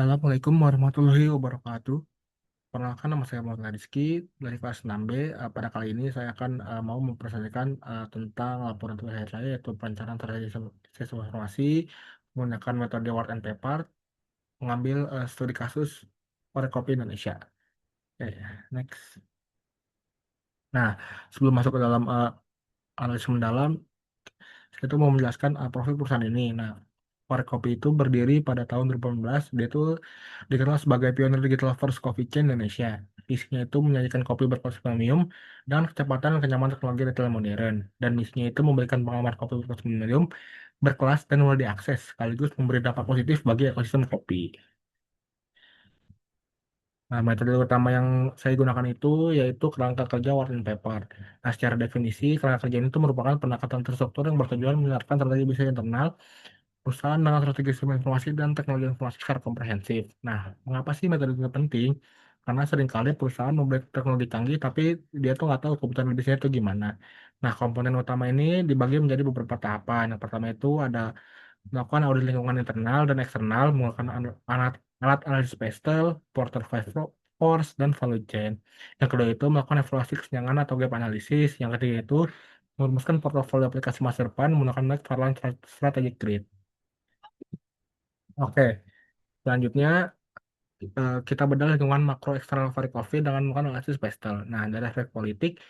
Assalamualaikum warahmatullahi wabarakatuh. Perkenalkan nama saya Muhammad Rizky dari kelas 6B. Pada kali ini saya akan mau mempresentasikan tentang laporan tugas akhir saya yaitu perencanaan terhadap siswa informasi menggunakan metode word and paper mengambil studi kasus Kopi Indonesia. Oke, next. Nah, sebelum masuk ke dalam analisis mendalam, saya tuh mau menjelaskan profil perusahaan ini. Nah, Kopi itu berdiri pada tahun 2018. Dia itu dikenal sebagai pionir digital first coffee chain Indonesia. Misinya itu menyajikan kopi berkualitas premium dan kecepatan dan kenyamanan teknologi retail modern. Dan misinya itu memberikan pengalaman kopi berkualitas premium, berkelas dan mudah diakses, sekaligus memberi dampak positif bagi ekosistem kopi. Nah, metode utama yang saya gunakan itu yaitu kerangka kerja Word and Paper. Nah, secara definisi, kerangka kerja ini itu merupakan pendekatan terstruktur yang bertujuan menyerapkan strategi bisnis internal perusahaan dengan strategi sistem informasi dan teknologi informasi secara komprehensif. Nah, mengapa sih metode ini penting? Karena seringkali perusahaan membeli teknologi canggih, tapi dia tuh nggak tahu kebutuhan bisnisnya itu gimana. Nah, komponen utama ini dibagi menjadi beberapa tahapan. Yang pertama itu ada melakukan audit lingkungan internal dan eksternal, menggunakan alat analisis pastel, porterfile force, dan value chain. Yang kedua itu melakukan evaluasi kesenjangan atau gap analisis. Yang ketiga itu merumuskan portofolio aplikasi masa depan menggunakan McFarlane Strategic Grid. Oke, selanjutnya kita bedah lingkungan makro eksternal vari Coffee dengan melakukan analisis pastel. Nah, dari aspek politik,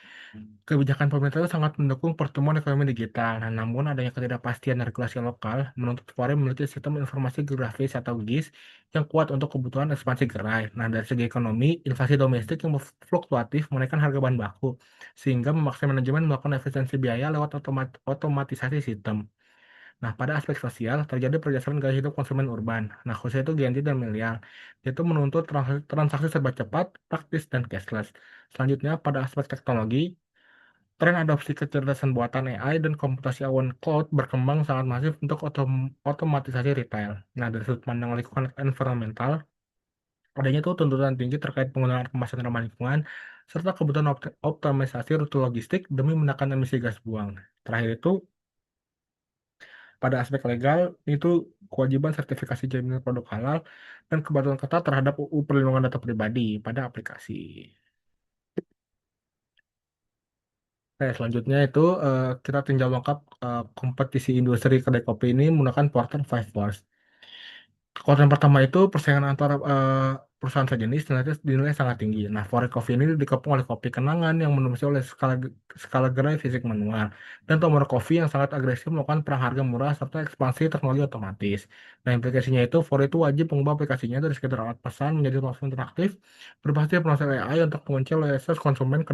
kebijakan pemerintah itu sangat mendukung pertumbuhan ekonomi digital. Nah, namun adanya ketidakpastian regulasi lokal menuntut Fore memiliki sistem informasi geografis atau GIS yang kuat untuk kebutuhan ekspansi gerai. Nah, dari segi ekonomi, inflasi domestik yang fluktuatif menaikkan harga bahan baku, sehingga memaksa manajemen melakukan efisiensi biaya lewat otomatisasi sistem. Nah, pada aspek sosial, terjadi pergeseran gaya hidup konsumen urban. Nah, khususnya itu Gen Z dan milenial. Itu menuntut transaksi serba cepat, praktis, dan cashless. Selanjutnya, pada aspek teknologi, tren adopsi kecerdasan buatan AI dan komputasi awan cloud berkembang sangat masif untuk otomatisasi retail. Nah, dari sudut pandang lingkungan environmental, adanya tuh tuntutan tinggi terkait penggunaan kemasan ramah lingkungan, serta kebutuhan optimisasi rute logistik demi menekan emisi gas buang. Terakhir itu, pada aspek legal, itu kewajiban sertifikasi jaminan produk halal dan kepatuhan ketat terhadap UU Perlindungan Data Pribadi pada aplikasi. Selanjutnya itu kita tinjau lengkap kompetisi industri kedai kopi ini menggunakan Porter Five Force. Kekuatan pertama itu persaingan antara perusahaan sejenis dinilai sangat tinggi. Nah, Forex Coffee ini dikepung oleh kopi kenangan yang mendominasi oleh skala gerai fisik manual dan Tomorrow Coffee yang sangat agresif melakukan perang harga murah serta ekspansi teknologi otomatis. Nah, implikasinya itu Forex itu wajib mengubah aplikasinya dari sekedar alat pesan menjadi langsung interaktif berbasis proses AI untuk mengunci loyalitas konsumen ke.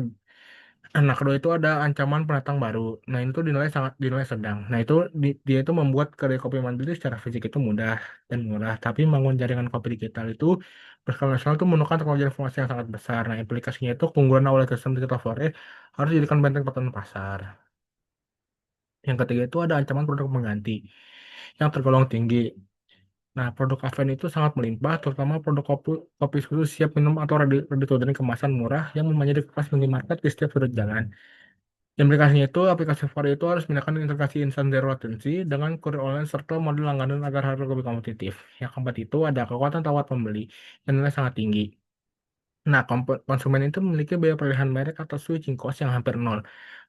Nah, kedua itu ada ancaman pendatang baru. Nah, itu dinilai sedang. Nah, dia itu membuat kedai kopi mandiri secara fisik itu mudah dan murah. Tapi membangun jaringan kopi digital itu berskala nasional itu memerlukan teknologi informasi yang sangat besar. Nah, implikasinya itu keunggulan awal sistem digital forest harus dijadikan benteng pertahanan pasar. Yang ketiga itu ada ancaman produk pengganti yang tergolong tinggi. Nah, produk Aven itu sangat melimpah, terutama produk kopi susu siap minum atau ready to drink kemasan murah yang menjadi kelas minimarket di setiap sudut jalan. Implikasinya itu, aplikasi Fari itu harus menggunakan integrasi instan zero latency dengan kurir online serta model langganan agar harga lebih kompetitif. Yang keempat itu ada kekuatan tawar pembeli yang nilai sangat tinggi. Nah, konsumen itu memiliki biaya pilihan merek atau switching cost yang hampir nol.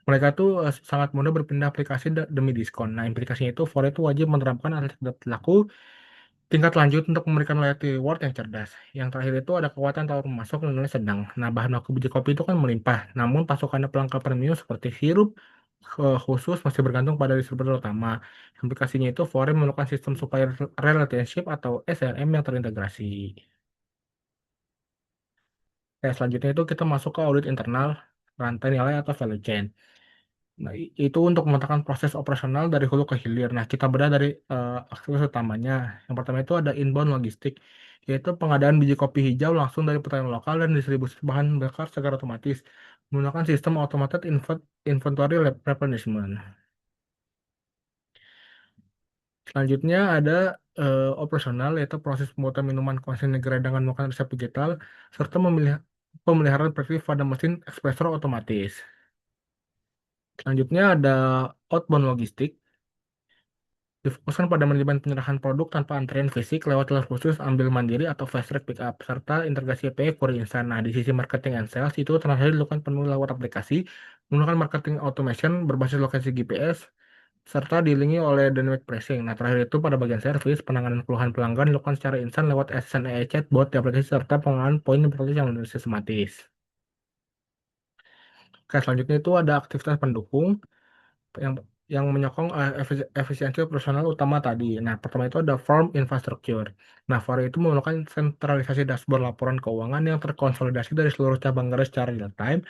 Mereka tuh sangat mudah berpindah aplikasi demi diskon. Nah, implikasinya itu Fore itu wajib menerapkan alat laku tingkat lanjut untuk memberikan loyalty reward yang cerdas. Yang terakhir itu ada kekuatan tawar masuk yang nilai sedang. Nah, bahan baku biji kopi itu kan melimpah, namun pasokannya pelengkap premium seperti sirup khusus masih bergantung pada distributor utama. Aplikasinya itu Foreign memerlukan sistem supplier relationship atau SRM yang terintegrasi. Selanjutnya itu kita masuk ke audit internal rantai nilai atau value chain. Nah, itu untuk memetakan proses operasional dari hulu ke hilir. Nah, kita bedah dari aktivitas utamanya. Yang pertama itu ada inbound logistik, yaitu pengadaan biji kopi hijau langsung dari petani lokal dan distribusi bahan bakar secara otomatis menggunakan sistem automated inventory replenishment. Selanjutnya ada operasional, yaitu proses pembuatan minuman konsen negara dengan menggunakan resep digital, serta pemeliharaan prediktif pada mesin espresso otomatis. Selanjutnya ada outbound logistik, Difokuskan pada manajemen penyerahan produk tanpa antrian fisik lewat jalur khusus ambil mandiri atau fast track pickup, serta integrasi API query instan. Nah, di sisi marketing and sales itu transaksi dilakukan penuh lewat aplikasi, menggunakan marketing automation berbasis lokasi GPS, serta diiringi oleh dynamic pricing. Nah, terakhir itu pada bagian service, penanganan keluhan pelanggan dilakukan secara instan lewat assistant AI chatbot di aplikasi serta pengenalan poin berarti yang sistematis. Oke, selanjutnya itu ada aktivitas pendukung yang menyokong efisiensi operasional utama tadi. Nah, pertama itu ada form infrastructure. Nah, FOR itu merupakan sentralisasi dashboard laporan keuangan yang terkonsolidasi dari seluruh cabang gerai secara real time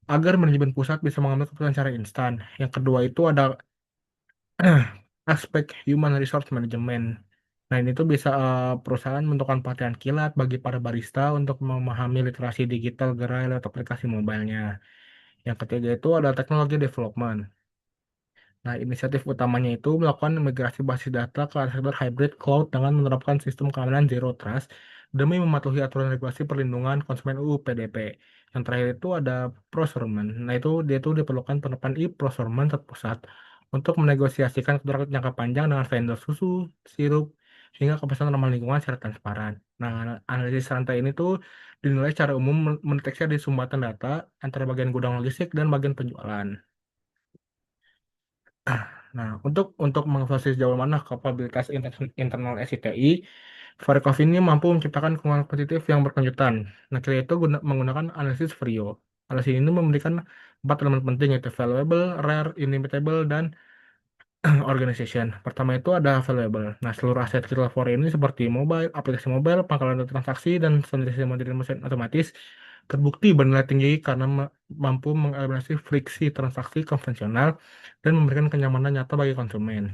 agar manajemen pusat bisa mengambil keputusan secara instan. Yang kedua itu ada aspek human resource management. Nah, ini tuh bisa perusahaan menentukan pelatihan kilat bagi para barista untuk memahami literasi digital gerai lewat aplikasi mobilenya. Yang ketiga itu ada teknologi development. Nah, inisiatif utamanya itu melakukan migrasi basis data ke arsitektur hybrid cloud dengan menerapkan sistem keamanan Zero Trust demi mematuhi aturan regulasi perlindungan konsumen UU PDP. Yang terakhir itu ada procurement. Nah, itu dia itu diperlukan penerapan e-procurement terpusat untuk menegosiasikan kontrak jangka panjang dengan vendor susu, sirup, hingga kepesan ramah lingkungan secara transparan. Nah, analisis rantai ini tuh dinilai secara umum mendeteksi di sumbatan data antara bagian gudang logistik dan bagian penjualan. Nah, untuk mengevaluasi sejauh mana kapabilitas internal SITI, Varkov ini mampu menciptakan keuangan kompetitif yang berkelanjutan. Nah, kita itu menggunakan analisis Vario. Analisis ini memberikan empat elemen penting yaitu valuable, rare, inimitable, dan organization. Pertama itu ada valuable. Nah, seluruh aset digital for ini seperti mobile, aplikasi mobile, pangkalan data transaksi, dan standarisasi model mesin otomatis terbukti bernilai tinggi karena mampu mengeliminasi friksi transaksi konvensional dan memberikan kenyamanan nyata bagi konsumen.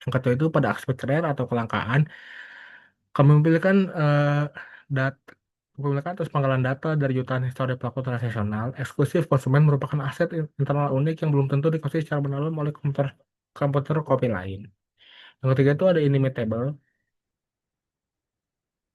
Yang kedua itu pada aspek rare atau kelangkaan, kami memiliki dat kepemilikan atas penggalan data dari jutaan histori pelaku transaksional eksklusif konsumen merupakan aset internal unik yang belum tentu dikasih secara benar oleh komputer komputer kopi lain. Yang ketiga itu ada inimitable.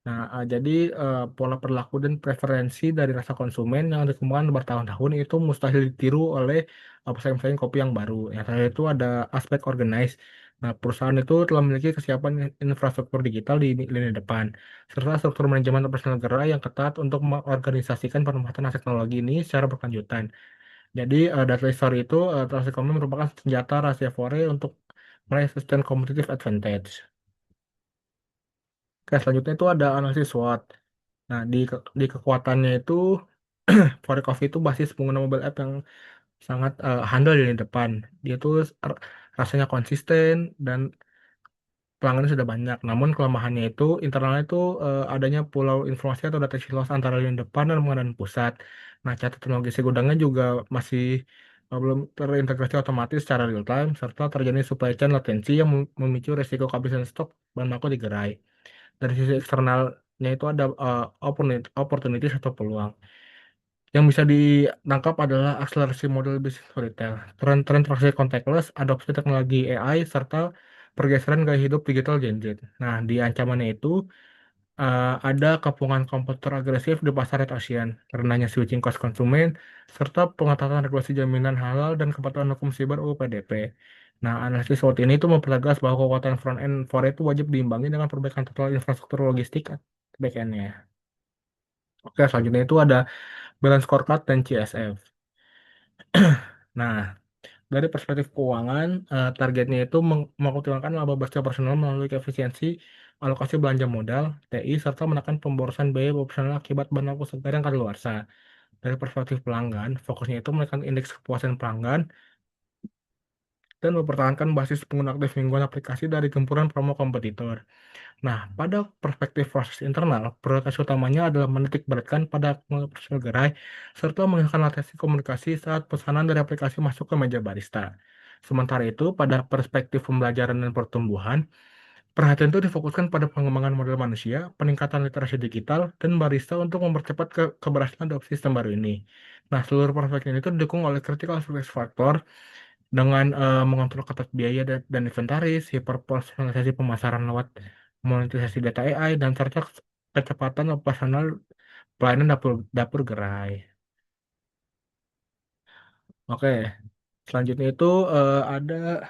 Nah, jadi pola perilaku dan preferensi dari rasa konsumen yang dikembangkan bertahun-tahun itu mustahil ditiru oleh pesaing-pesaing kopi yang baru. Yang terakhir itu ada aspek organize. Nah, perusahaan itu telah memiliki kesiapan infrastruktur digital di lini depan, serta struktur manajemen operasional gerai yang ketat untuk mengorganisasikan pemanfaatan teknologi ini secara berkelanjutan. Jadi, data history itu transaksi kami merupakan senjata rahasia Fore untuk meraih sustain competitive advantage. Oke, selanjutnya itu ada analisis SWOT. Nah, di kekuatannya itu Forecoff itu basis pengguna mobile app yang sangat handal di lini depan. Dia tuh rasanya konsisten dan pelanggannya sudah banyak. Namun kelemahannya itu internalnya itu adanya pulau informasi atau data silos antara lini depan dan pengadaan pusat. Nah, catatan logistik gudangnya juga masih belum terintegrasi otomatis secara real time serta terjadi supply chain latensi yang memicu resiko kehabisan stok bahan baku di gerai. Dari sisi eksternalnya itu ada opportunities atau peluang. Yang bisa ditangkap adalah akselerasi model bisnis retail, tren-tren transaksi contactless, adopsi teknologi AI, serta pergeseran gaya hidup digital Gen Z. Nah, di ancamannya itu ada kepungan komputer agresif di pasar Red Ocean, rendahnya switching cost konsumen, serta pengetatan regulasi jaminan halal dan kepatuhan hukum siber UU PDP. Nah, analisis SWOT ini itu mempertegas bahwa kekuatan front end for itu wajib diimbangi dengan perbaikan total infrastruktur logistik back-end-nya. Oke, selanjutnya itu ada balance scorecard dan CSF. Nah, dari perspektif keuangan, targetnya itu mengoptimalkan laba bersih operasional melalui efisiensi alokasi belanja modal, TI, serta menekan pemborosan biaya operasional akibat bahan baku segar yang kadaluarsa. Dari perspektif pelanggan, fokusnya itu menekan indeks kepuasan pelanggan dan mempertahankan basis pengguna aktif mingguan aplikasi dari gempuran promo kompetitor. Nah, pada perspektif proses internal, prioritas utamanya adalah menitik beratkan pada personal gerai serta menghilangkan latensi komunikasi saat pesanan dari aplikasi masuk ke meja barista. Sementara itu, pada perspektif pembelajaran dan pertumbuhan, perhatian itu difokuskan pada pengembangan model manusia, peningkatan literasi digital, dan barista untuk mempercepat keberhasilan adopsi sistem baru ini. Nah, seluruh perspektif ini itu didukung oleh critical success factor dengan mengontrol ketat biaya dan inventaris, hiperpersonalisasi pemasaran lewat monetisasi data AI, dan serta kecepatan operasional pelayanan dapur dapur gerai. Oke, selanjutnya itu ada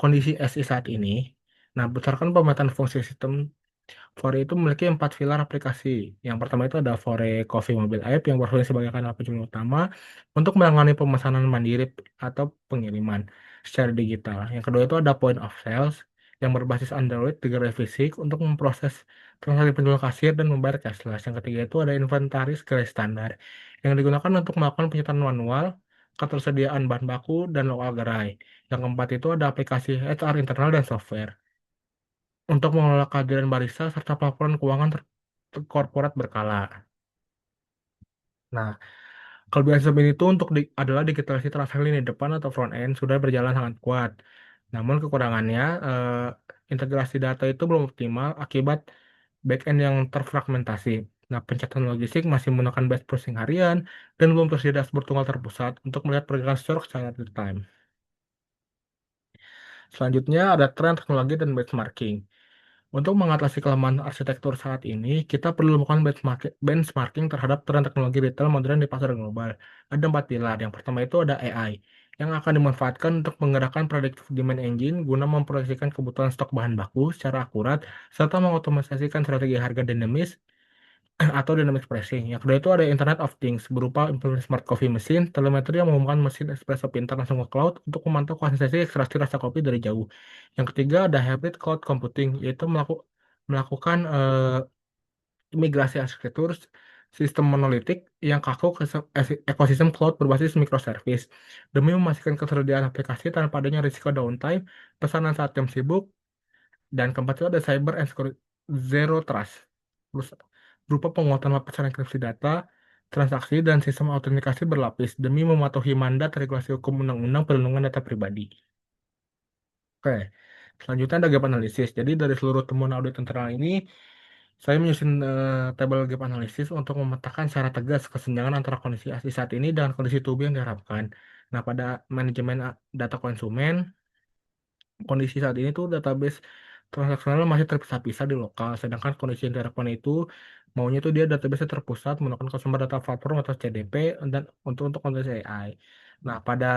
kondisi SI saat ini. Nah, berdasarkan pemetaan fungsi sistem, Fore itu memiliki 4 pilar aplikasi. Yang pertama itu ada Fore Coffee Mobile App yang berfungsi sebagai kanal penjualan utama untuk menangani pemesanan mandiri atau pengiriman secara digital. Yang kedua itu ada Point of Sales yang berbasis Android di gerai fisik untuk memproses transaksi penjualan kasir dan membayar cashless. Yang ketiga itu ada inventaris gerai standar yang digunakan untuk melakukan penyitaan manual, ketersediaan bahan baku, dan lokal gerai. Yang keempat itu ada aplikasi HR internal dan software untuk mengelola kehadiran barista serta pelaporan keuangan korporat berkala. Nah, kelebihan sistem ini tuh adalah digitalisasi transaksi lini depan atau front end sudah berjalan sangat kuat. Namun kekurangannya, integrasi data itu belum optimal akibat back end yang terfragmentasi. Nah, pencatatan logistik masih menggunakan batch processing harian dan belum tersedia dashboard tunggal terpusat untuk melihat pergerakan stok secara real time. Selanjutnya ada tren teknologi dan benchmarking. Untuk mengatasi kelemahan arsitektur saat ini, kita perlu melakukan benchmarking terhadap tren teknologi retail modern di pasar global. Ada 4 pilar. Yang pertama itu ada AI, yang akan dimanfaatkan untuk menggerakkan predictive demand engine guna memproyeksikan kebutuhan stok bahan baku secara akurat, serta mengotomatisasikan strategi harga dinamis atau dynamic pricing. Yang kedua itu ada Internet of Things, berupa implementasi smart coffee machine, telemetri yang menghubungkan mesin espresso pintar langsung ke cloud untuk memantau konsistensi ekstraksi rasa kopi dari jauh. Yang ketiga ada hybrid cloud computing, yaitu melakukan migrasi arsitektur sistem monolitik yang kaku ke ekosistem cloud berbasis microservice demi memastikan ketersediaan aplikasi tanpa adanya risiko downtime, pesanan saat jam sibuk, dan keempat itu ada cyber and security zero trust. Terus berupa penguatan lapisan enkripsi data, transaksi, dan sistem autentikasi berlapis demi mematuhi mandat regulasi hukum undang-undang perlindungan data pribadi. Oke, selanjutnya ada gap analisis. Jadi dari seluruh temuan audit internal ini, saya menyusun tabel gap analisis untuk memetakan secara tegas kesenjangan antara kondisi asli saat ini dengan kondisi tubuh yang diharapkan. Nah, pada manajemen data konsumen, kondisi saat ini tuh database transaksional masih terpisah-pisah di lokal, sedangkan kondisi yang diharapkan itu maunya tuh dia database terpusat menggunakan consumer data platform atau CDP dan untuk kondisi AI. Nah, pada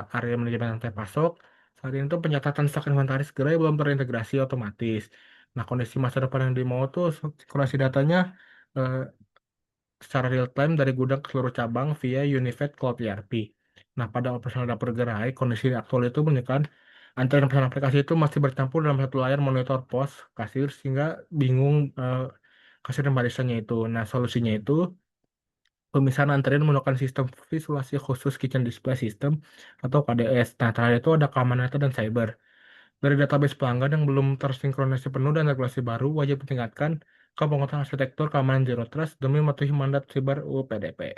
area manajemen rantai pasok, saat ini tuh pencatatan stok inventaris gerai belum terintegrasi otomatis. Nah, kondisi masa depan yang dimau tuh sinkronasi datanya eh, secara real time dari gudang ke seluruh cabang via Unified Cloud ERP. Nah, pada operasional dapur gerai, kondisi aktual itu menunjukkan antrean pesan aplikasi itu masih bercampur dalam satu layar monitor pos kasir sehingga bingung kasir dan baristanya itu. Nah, solusinya itu pemisahan antrian menggunakan sistem visualisasi khusus Kitchen Display System atau KDS. Nah, terakhir itu ada keamanan data dan cyber. Dari database pelanggan yang belum tersinkronisasi penuh dan regulasi baru, wajib ditingkatkan ke penguatan arsitektur keamanan Zero Trust demi mematuhi mandat siber UU PDP.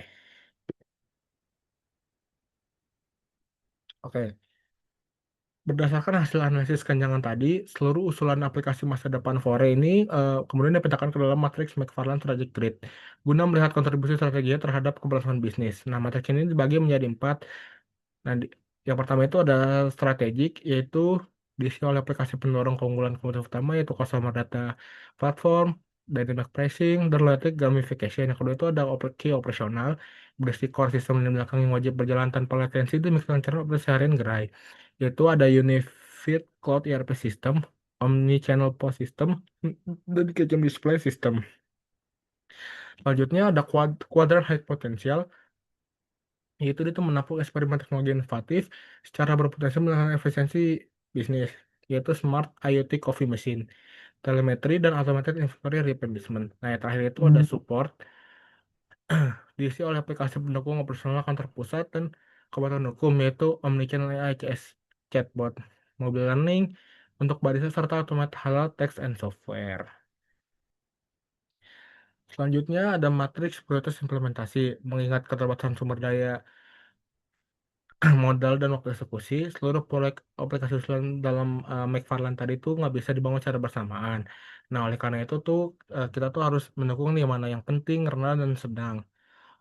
Oke, berdasarkan hasil analisis kenjangan tadi, seluruh usulan aplikasi masa depan Fore ini kemudian dipetakan ke dalam matriks McFarland Strategic Grid guna melihat kontribusi strateginya terhadap keberlangsungan bisnis. Nah, matriks ini dibagi menjadi 4. Nah, yang pertama itu ada strategik, yaitu diisi oleh aplikasi pendorong keunggulan kebutuhan utama, yaitu customer data platform, dynamic pricing, dan loyalty gamification. Yang kedua itu ada key operasional, berisi core sistem di belakang yang wajib berjalan tanpa latensi demi kelancaran operasi harian gerai. Yaitu ada Unified Cloud ERP System, Omni-Channel POS System, dan Kitchen Display System. Selanjutnya ada Quadrant High Potential, yaitu dia tuh menampung eksperimen teknologi inovatif secara berpotensi meningkatkan efisiensi bisnis, yaitu Smart IoT Coffee Machine, telemetri, dan Automated Inventory Replenishment. Nah, yang terakhir itu ada support, diisi oleh aplikasi pendukung operasional kantor pusat dan kebutuhan hukum, yaitu Omnichannel AI CS Chatbot, Mobile Learning untuk barista serta Automated Halal Text and Software. Selanjutnya ada matriks prioritas implementasi, mengingat keterbatasan sumber daya modal dan waktu eksekusi, seluruh proyek aplikasi usulan dalam McFarland tadi itu nggak bisa dibangun secara bersamaan. Nah, oleh karena itu tuh kita tuh harus mendukung nih mana yang penting, rendah, dan sedang.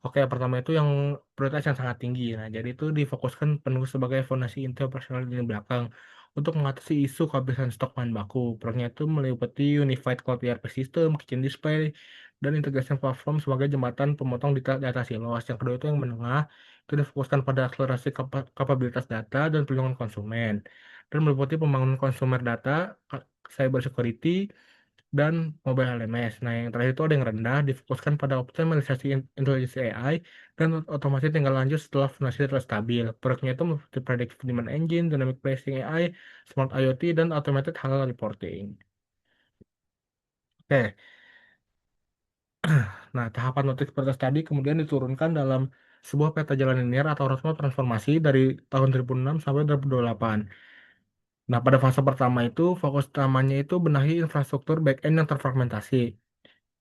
Oke, yang pertama itu yang prioritas yang sangat tinggi. Nah, jadi itu difokuskan penuh sebagai fondasi inti operasional di belakang untuk mengatasi isu kehabisan stok bahan baku. Proyeknya itu meliputi Unified Cloud ERP System, Kitchen Display, dan integrasi platform sebagai jembatan pemotong data silos. Yang kedua itu yang menengah, itu difokuskan pada akselerasi kapabilitas data dan perlindungan konsumen. dan meliputi pembangunan konsumer data, cyber security, dan mobile LMS. Nah, yang terakhir itu ada yang rendah, difokuskan pada optimalisasi intelijensi AI dan otomasi tinggal lanjut setelah fondasi telah stabil. Proyeknya itu meliputi predictive demand engine, dynamic pricing AI, smart IoT, dan automated halal reporting. Oke, nah tahapan notice protes tadi kemudian diturunkan dalam sebuah peta jalan linear atau roadmap transformasi dari tahun 2006 sampai 2028. Nah, pada fase pertama itu, fokus utamanya itu benahi infrastruktur back-end yang terfragmentasi.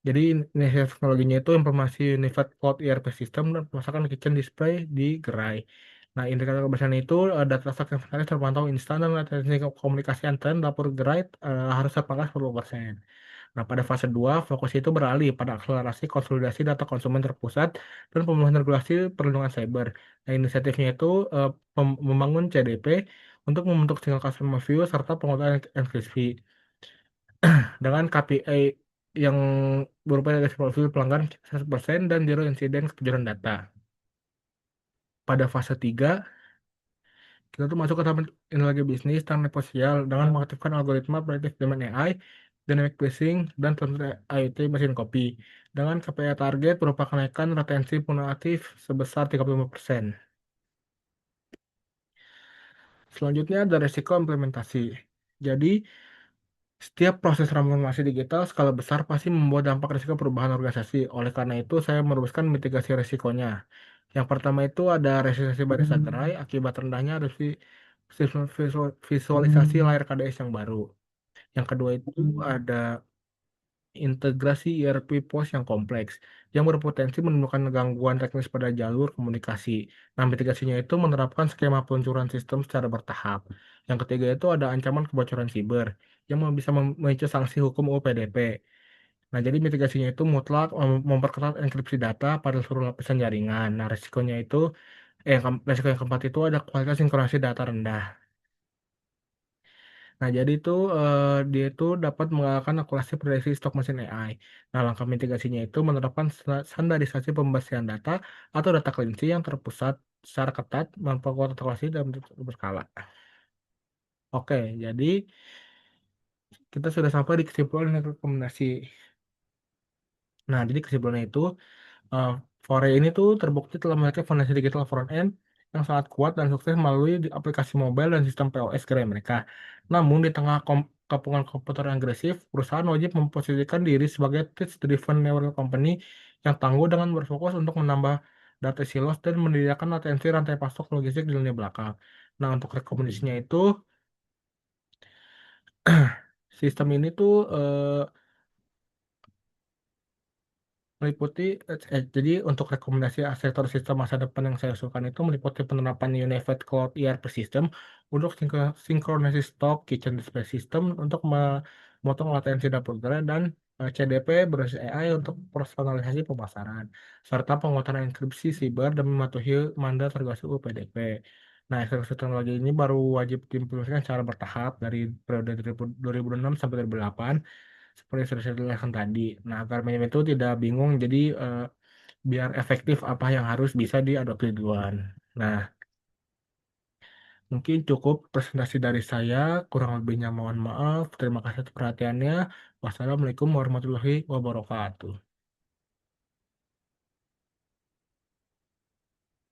Jadi inisiatif teknologinya itu implementasi Unified Cloud ERP System dan pemasakan kitchen display di gerai. Nah, indikator keberhasilan itu data transaksi inventaris terpantau instan dan latensi komunikasi antar dapur gerai harus terpangkas 10%. Nah, pada fase 2 fokus itu beralih pada akselerasi konsolidasi data konsumen terpusat dan pemenuhan regulasi perlindungan cyber. Nah, inisiatifnya itu membangun CDP untuk membentuk single customer view serta penguatan enkripsi dengan KPI yang berupa dari profil pelanggan 100% dan zero insiden kejujuran data. Pada fase 3 kita tuh masuk ke tahap teknologi bisnis dan sosial dengan mengaktifkan algoritma predictive demand AI, dynamic pricing, dan tentu IoT mesin kopi. Dengan KPI target berupa kenaikan retensi pengguna aktif sebesar 35%. Selanjutnya ada resiko implementasi. Jadi, setiap proses transformasi digital skala besar pasti membawa dampak risiko perubahan organisasi. Oleh karena itu, saya merumuskan mitigasi risikonya. Yang pertama itu ada resistensi barisan gerai akibat rendahnya visualisasi layar KDS yang baru. Yang kedua itu ada integrasi ERP POS yang kompleks, yang berpotensi menimbulkan gangguan teknis pada jalur komunikasi. Nah, mitigasinya itu menerapkan skema peluncuran sistem secara bertahap. Yang ketiga itu ada ancaman kebocoran siber, yang bisa memicu sanksi hukum UPDP. Nah, jadi mitigasinya itu mutlak memperketat enkripsi data pada seluruh lapisan jaringan. Nah, resikonya itu, resiko yang keempat itu ada kualitas sinkronasi data rendah. Nah, jadi itu dia itu dapat mengalahkan akurasi prediksi stok mesin AI. Nah, langkah mitigasinya itu menerapkan standarisasi pembasian data atau data cleansing yang terpusat secara ketat, memperkuat akurasi dan berskala. Oke, jadi kita sudah sampai di kesimpulan dan rekomendasi. Nah, jadi kesimpulannya itu Uh, Fore ini tuh terbukti telah memiliki fondasi digital front end yang sangat kuat dan sukses melalui aplikasi mobile dan sistem POS gerai mereka. Namun di tengah kepungan komputer yang agresif, perusahaan wajib memposisikan diri sebagai tech-driven network company yang tangguh dengan berfokus untuk menambah data silos dan mendirikan latensi rantai pasok logistik di lini belakang. Nah, untuk rekomendasinya itu, sistem ini tuh meliputi jadi untuk rekomendasi sektor sistem masa depan yang saya usulkan itu meliputi penerapan Unified Cloud ERP System untuk sinkronisasi stok, kitchen display system untuk memotong latensi dapur gerai dan CDP berbasis AI untuk personalisasi pemasaran serta penguatan enkripsi siber dan mematuhi mandat regulasi UPDP. Nah, eksekusi teknologi ini baru wajib diimplementasikan secara bertahap dari periode 2006 sampai 2008 seperti yang sudah saya jelaskan tadi. Nah, agar manajemen itu tidak bingung, jadi biar efektif apa yang harus bisa diadopsi duluan. Nah, mungkin cukup presentasi dari saya, kurang lebihnya mohon maaf. Terima kasih atas perhatiannya. Wassalamualaikum warahmatullahi wabarakatuh.